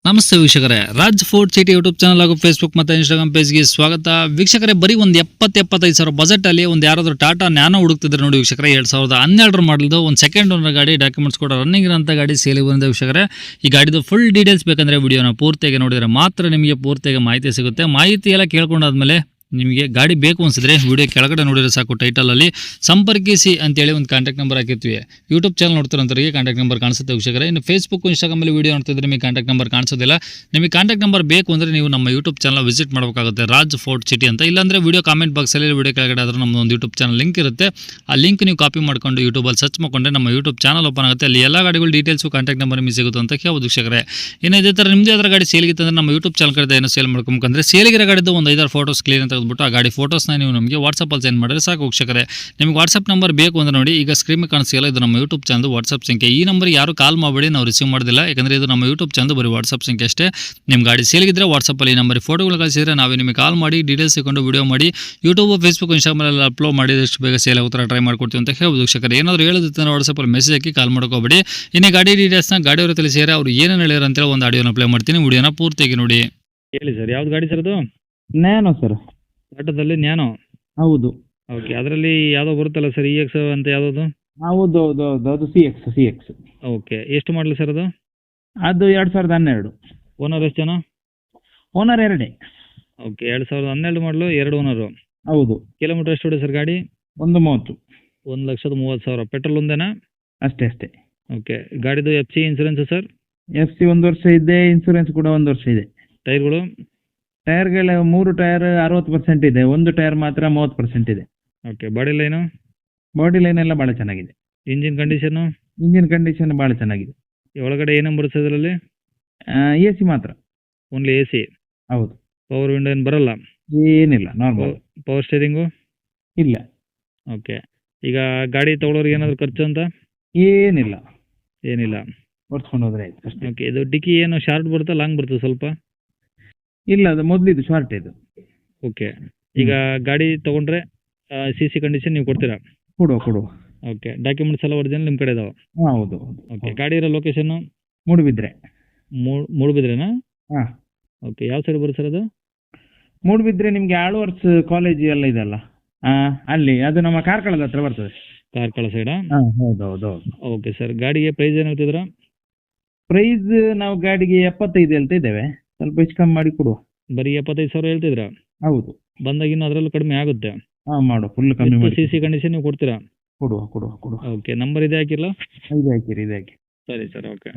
ನಮಸ್ತೆ ವೀಕ್ಷಕರೇ, Raj fort city YouTube channel ಹಾಗೂ ಫೇಸ್ಬುಕ್ ಮತ್ತು ಇನ್ಸ್ಟಾಗ್ರಾಮ್ ಪೇಜ್ಗೆ ಸ್ವಾಗತ. ವೀಕ್ಷಕರೇ, ಬರೀ ಒಂದು 70-75 ಸಾವಿರ ಬಜೆಟಲ್ಲಿ ಒಂದು ಯಾರಾದರೂ ಟಾಟಾ ನ್ಯಾನೋ ಹುಡುಕ್ತಿದ್ರೆ ನೋಡಿ ವೀಕ್ಷಕರೇ, 2012 ಮಾಡಲ್ದು ಒಂದು ಸೆಕೆಂಡ್ ಓನರ್ ಗಾಡಿ, ಡಾಕ್ಯುಮೆಂಟ್ಸ್ ಕೂಡ ರನ್ನಿಂಗ್ ಇರೋಂಥ ಗಾಡಿ ಸೇಲಿಗೆ ಬಂದಿದೆ ವೀಕ್ಷಕರೇ. ಈ ಗಾಡಿದು ಫುಲ್ ಡೀಟೇಲ್ಸ್ ಬೇಕಂದರೆ ವಿಡಿಯೋನ ಪೂರ್ತಿಯಾಗಿ ನೋಡಿದರೆ ಮಾತ್ರ ನಿಮಗೆ ಪೂರ್ತಿಯಾಗಿ ಮಾಹಿತಿ ಸಿಗುತ್ತೆ. ಮಾಹಿತಿ ಎಲ್ಲ ಕೇಳ್ಕೊಂಡಾದ್ಮೇಲೆ ನಿಮಗೆ ಗಾಡಿ ಬೇಕು ಅನಿಸಿದ್ರೆ ವಿಡಿಯೋ ಕೆಳಗಡೆ ನೋಡಿದ್ರೆ ಸಾಕು, ಟೈಟಲಲ್ಲಿ ಸಂಪರ್ಕಿಸಿ ಅಂತೇಳಿ ಒಂದು ಕಾಂಟ್ಯಾಕ್ಟ್ ನಂಬರ್ ಹಾಕಿರ್ತೀವಿ. ಯೂಟ್ಯೂಬ್ ಚಾನಲ್ ನೋಡ್ತಿರೋಂಥವ್ರಿಗೆ ಕಾಂಟ್ಯಾಕ್ಟ್ ನಂಬರ್ ಕಾಣಿಸುತ್ತೆ ವೀಕ್ಷಕರೇ. ಇನ್ನು ಫೇಸ್ಬುಕ್ ಇನ್ಸ್ಟಾಗ್ರಾಮಲ್ಲಿ ವಿಡಿಯೋ ನೋಡ್ತಿದ್ರೆ ನಿಮಗೆ ಕಾಂಟ್ಯಾಕ್ಟ್ ನಂಬರ್ ಕಾಣಿಸೋದಿಲ್ಲ. ನಿಮಗೆ ಕಾಂಟ್ಯಾಕ್ಟ್ ನಂಬರ್ ಬೇಕು ಅಂದರೆ ನೀವು ನಮ್ಮ ಯೂಟ್ಯೂಬ್ ಚಾನಲ್ ವಿಸಿಟ್ ಮಾಡಬೇಕಾಗುತ್ತೆ, ರಾಜ್ ಫೋರ್ಟ್ ಸಿಟಿ ಅಂತ. ಇಲ್ಲಾಂದರೆ ವಿಡಿಯೋ ಕಾಮೆಂಟ್ ಬಾಕ್ಸಲ್ಲಿ ವಿಡಿಯೋ ಕೆಳಗಡೆ ಆದರೂ ನಮ್ಮ ಒಂದು ಯೂಟ್ಯೂಬ್ ಚಾನಲ್ ಲಿಂಕ್ ಇರುತ್ತೆ. ಆ ಲಿಂಕ್ ನೀವು ಕಾಪಿ ಮಾಡ್ಕೊಂಡು ಯೂಟ್ಯೂಬಲ್ಲಿ ಸರ್ಚ್ ಮಾಡಿಕೊಂಡ್ರೆ ನಮ್ಮ ಯೂಟ್ಯೂಬ್ ಚಾನಲ್ ಓಪನ್ ಆಗುತ್ತೆ. ಅಲ್ಲಿ ಎಲ್ಲ ಗಾಡಿಗಳು ಡೀಟೇಲ್ಸು ಕಾಂಟ್ಯಾಕ್ಟ್ ನಂಬರ್ ನಿಮಗೆ ಸಿಗುತ್ತೆ ಅಂತ ಕೇಳೋದು ವೀಕ್ಷಕರೇ. ಇನ್ನು ಇದೇ ಥರ ನಿಮ್ಮದೇ ಅದರ ಗಾಡಿ ಸೇಲ್ಗಿತ್ತು ಅಂದರೆ ನಮ್ಮ ಯೂಟ್ಯೂಬ್ ಚಾನಲ್ ಕಡೆ ಏನೋ ಸೇಲ್ ಮಾಡ್ಕೊಂಬೇಕಂದ್ರೆ ಸೇಲಿಗಿರೋ ಗಾಡಿದ್ದು ಒಂದು 5-6 ಫೋಟೋಸ್ ಕ್ಲೀನ್ ಅಂತ ತೆಗೆದುಬಿಟ್ಟು ಆ ಗಾಡಿ ಫೋಟೋಸ್ನ ನೀವು ನಮಗೆ ವಾಟ್ಸಪ್ಪಲ್ಲಿ ಸೆಂಡ್ ಮಾಡಿದ್ರೆ ಸಾಕು ವೀಕ್ಷಕರೇ. ನಿಮಗೆ ವಾಟ್ಸಪ್ ನಂಬರ್ ಬೇಕು ಅಂದರೆ ನೋಡಿ, ಈಗ ಸ್ಕ್ರೀನ್ ಕಾಣಿಸಿಲ್ಲ, ಇದು ನಮ್ಮ ಯೂಟ್ಯೂಬ್ ಚಾನಲ್ ವಾಟ್ಸಪ್ ಸಂಖ್ಯೆ. ಈ ನಂಬರ್ ಯಾರು ಕಾಲ್ ಮಾಡಬೇಡಿ, ನಾವು ರಿಸೀವ್ ಮಾಡೋದಿಲ್ಲ. ಯಾಕಂದರೆ ಇದು ನಮ್ಮ ಯೂಟ್ಯೂಬ್ ಚಾನಲ್ ಬರೀ ವಾಟ್ಸಪ್ ಸಂಖ್ಯೆ ಅಷ್ಟೇ. ನಿಮ್ಮ ಗಾಡಿ ಸೇಲ್ಗಿದ್ರೆ ವಾಟ್ಸಪ್ಪಲ್ಲಿ ಈ ನಂಬರ್ ಫೋಟೋಗಳು ಕಳಿಸಿದ್ರೆ ನಾವೇ ನಿಮಗೆ ಕಾಲ್ ಮಾಡಿ ಡೀಟೇಲ್ಸ್ ಸಿಕ್ಕೊಂಡು ವಿಡಿಯೋ ಮಾಡಿ ಯೂಟ್ಯೂಬ್, ಫೇಸ್ಬುಕ್, ಇನ್ಸ್ಟಾಗ್ರಾಮಲ್ಲಿ ಅಪ್ಲೋಡ್ ಮಾಡಿ ಎಷ್ಟು ಬೇಗ ಸೇಲ್ ಆಗೋ ಥರ ಟ್ರೈ ಮಾಡ್ಕೊಡ್ತೀವಿ ಅಂತ ಹೇಳ್ಬೋದು ವೀಕ್ಷಕರೇ. ಏನಾದರೂ ಹೇಳೋದಿತ್ತು ವಾಟ್ಸಪ್ಪಲ್ಲಿ ಮೆಸೇಜ್ ಹಾಕಿ ಕಾಲ್ ಮಾಡ್ಕೋಬೇಡಿ. ಇನ್ನೇ ಗಾಡಿ ಡೀಟೇಲ್ಸ್ನ ಗಾಡಿಯವರು ತಿಳಿಸಿದರೆ ಅವ್ರು ಏನೇನು ಹೇಳಿದ್ರು ಅಂತೇಳಿ ಒಂದು ಆಡಿಯೋನ ಪ್ಲೇ ಮಾಡ್ತೀನಿ, ವಿಡಿಯೋನ ಪೂರ್ತಿಯಾಗಿ ನೋಡಿ. ಹೇಳಿ ಸರ್, ಯಾವ್ದು ಗಾಡಿ ಸರ್ ಅದು? Nano sir. ಟಾಟಾದಲ್ಲಿ ನ್ಯಾನೋ. ಹೌದು ಓಕೆ, ಅದರಲ್ಲಿ ಯಾವುದೋ ಬರುತ್ತಲ್ಲ ಸರ್, EX ಅಂತ ಯಾವುದದು? ಹೌದು ಹೌದು ಹೌದು, ಅದು ಸಿ ಎಕ್ಸ್. ಓಕೆ, ಎಷ್ಟು ಮಾಡಲಿ ಸರ್ ಅದು? ಅದು 2012. ಓನರ್ ಎಷ್ಟು ಜನ? ಓನರ್ 2. ಓಕೆ, 2012 ಮಾಡಲು, 2 ಓನರು. ಹೌದು. ಕಿಲೋಮೀಟರ್ ಎಷ್ಟು ಹೊಡೆ ಸರ್ ಗಾಡಿ? 130. 1,30,000. ಪೆಟ್ರೋಲ್ ಒಂದೇನಾ? ಅಷ್ಟೇ. ಓಕೆ, ಗಾಡಿದು FC ಇನ್ಸೂರೆನ್ಸ್ ಸರ್? FC 1 ವರ್ಷ ಇದೆ, ಇನ್ಸೂರೆನ್ಸ್ ಕೂಡ 1 ವರ್ಷ ಇದೆ. ಟೈರ್ಗಳು? ಟೈರ್ಗಳ 3 ಟೈರ್ 60% ಇದೆ, 1 ಟೈರ್ ಮಾತ್ರ 30% ಇದೆ. Okay, body line? Body line ಎಲ್ಲ ಭಾಳ ಚೆನ್ನಾಗಿದೆ. Engine condition? ಇಂಜಿನ್ ಕಂಡೀಷನ್ ಭಾಳ ಚೆನ್ನಾಗಿದೆ. ಒಳಗಡೆ ಏನೇನು ಬರುತ್ತೆ ಅದರಲ್ಲಿ? AC ಮಾತ್ರ. Only AC? ಹೌದು. ಪವರ್ ವಿಂಡೋ ಏನು ಬರಲ್ಲ? ಏನಿಲ್ಲ, ನಾರ್ಮಲ್. Power steering? ಇಲ್ಲ. ಓಕೆ, ಈಗ ಗಾಡಿ ತೊಗೊಳೋರಿಗೆ ಏನಾದರೂ ಖರ್ಚು ಅಂತ? ಏನಿಲ್ಲ, ಏನಿಲ್ಲ. ಓಡಿಸ್ಕೊಂಡು ಹೋದ್ರೆ ಆಯ್ತು ಅಷ್ಟೇ. ಓಕೆ, ಇದು ಡಿಕ್ಕಿ ಏನು ಶಾರ್ಟ್ ಬರುತ್ತಾ ಲಾಂಗ್ ಬರುತ್ತೆ ಸ್ವಲ್ಪ? ಇಲ್ಲ, ಅದು ಮೊದಲಿದ್ದು ಶಾರ್ಟ್ ಇದು. ಓಕೆ, ಈಗ ಗಾಡಿ ತೊಗೊಂಡ್ರೆ CC ಕಂಡೀಷನ್ ನೀವು ಕೊಡ್ತೀರಾ? ಕೊಡುವ. ಓಕೆ, ಡಾಕ್ಯುಮೆಂಟ್ಸ್ ಎಲ್ಲ ಒರಿಜಿನಲ್ ನಿಮ್ಮ ಕಡೆ ಇದಾವೆ? ಹೌದು. ಓಕೆ, ಗಾಡಿ ಇರೋ ಲೊಕೇಶನ್ನು? ಮೂಡುಬಿದ್ರೆ. ಮೂಡುಬಿದ್ರೆನಾ? ಹಾಂ. ಓಕೆ, ಯಾವ ಸೈಡ್ ಬರುತ್ತೆ ಸರ್ ಅದು? ಮೂಡುಬಿದ್ರೆ ನಿಮಗೆ ಆಳ್ವಾರ್ಸ್ ಕಾಲೇಜ್ ಎಲ್ಲ ಇದೆಲ್ಲ, ಅಲ್ಲಿ ಅದು ನಮ್ಮ ಕಾರ್ಕಳದ ಹತ್ರ ಬರ್ತದೆ. ಕಾರ್ಕಳ ಸೈಡಾ? ಹೌದು. ಓಕೆ ಸರ್, ಗಾಡಿಗೆ ಪ್ರೈಸ್ ಏನು ಹೇಳ್ತಿದ್ದೀರಾ? ಪ್ರೈಸ್ ನಾವು ಗಾಡಿಗೆ 75 ಹೇಳ್ತಾ ಇದ್ದೇವೆ, ಸ್ವಲ್ಪ ಹೆಚ್ಚು ಕಮ್ಮಿ ಮಾಡಿ ಕೊಡುವ. ಬರೀ 75,000 ಹೇಳ್ತಿದ್ದೀರಾ? ಹೌದು. ಬಂದಾಗ ಇನ್ನು ಅದರಲ್ಲೂ ಕಡಿಮೆ ಆಗುತ್ತೆ. ಮಾಡುವ, ಫುಲ್ ಕಮ್ಮಿ ಮಾಡಿ. CC ಕಂಡೀಷನ್ ನೀವು ಕೊಡ್ತೀರಾ? ಕೊಡುವ. ಓಕೆ, ನಂಬರ್ ಇದೆ ಹಾಕಿಲ್ಲ? ಇದು ಹಾಕಿ. ಸರಿ ಸರ್, ಓಕೆ.